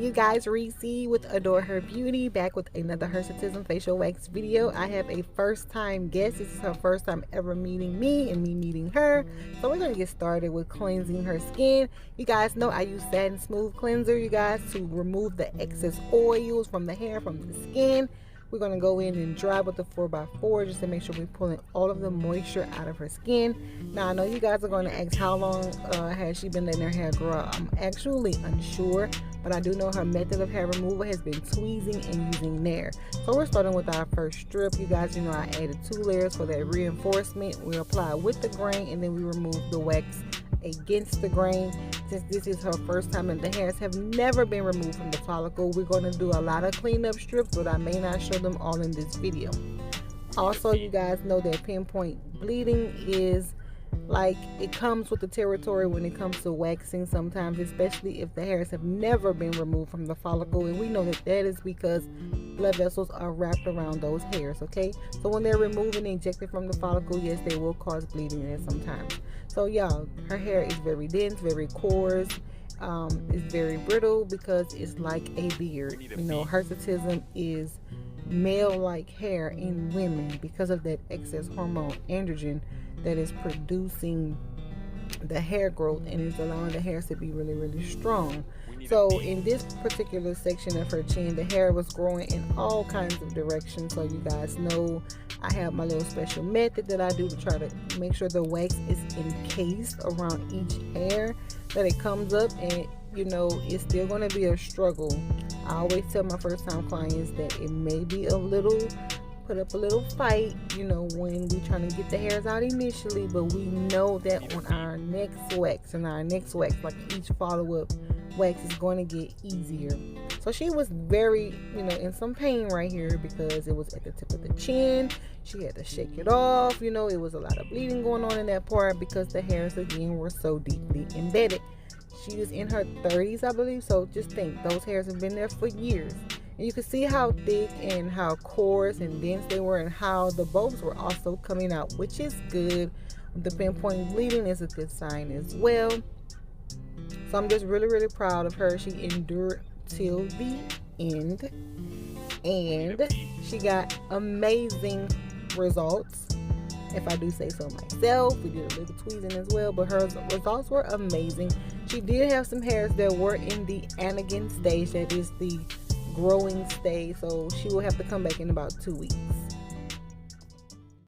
you guys, 𝗪𝗫 with Adore Her Beauty, back with another Hirsutism facial wax video. I have a first time guest. This is her first time ever meeting me and me meeting her. So we're going to get started with cleansing her skin. You guys know I use Satin Smooth Cleanser, you guys, to remove the excess oils from the hair, from the skin. We're going to go in and dry with the 4x4 just to make sure we're pulling all of the moisture out of her skin. Now, I know you guys are going to ask how long has she been letting her hair grow. I'm actually unsure, but I do know her method of hair removal has been tweezing and using Nair. So we're starting with our first strip. You guys, you know, I added 2 layers for that reinforcement. We apply with the grain and then we remove the wax against the grain. Since this is her first time and the hairs have never been removed from the follicle, we're going to do a lot of cleanup strips, but I may not show them all in this video. Also, you guys know that pinpoint bleeding is like, it comes with the territory when it comes to waxing sometimes, especially if the hairs have never been removed from the follicle, and we know that that is because blood vessels are wrapped around those hairs. Okay, so when they're removed and ejected from the follicle, yes, they will cause bleeding there sometimes. So y'all, her hair is very dense, very coarse, it's very brittle because it's like a beard. You know, hirsutism is male-like hair in women because of that excess hormone androgen that is producing the hair growth and is allowing the hairs to be really, really strong. So in this particular section of her chin, the hair was growing in all kinds of directions. So you guys know I have my little special method that I do to try to make sure the wax is encased around each hair that it comes up. And you know, it's still going to be a struggle. I always tell my first time clients that it may be a little, put up a little fight, you know, when we're trying to get the hairs out initially, but we know that on our next wax like each follow-up wax is going to get easier. So she was very, you know, in some pain right here because it was at the tip of the chin. She had to shake it off. You know, it was a lot of bleeding going on in that part because the hairs again were so deeply embedded. She was in her 30s, I believe, so just think, those hairs have been there for years. And you can see how thick and how coarse and dense they were, and how the bulbs were also coming out, which is good. The pinpoint bleeding is a good sign as well. So I'm just really, really proud of her. She endured till the end, and she got amazing results, if I do say so myself. We did a little tweezing as well, but her results were amazing. She did have some hairs that were in the anagen stage, that is the growing stage, so she will have to come back in about 2 weeks.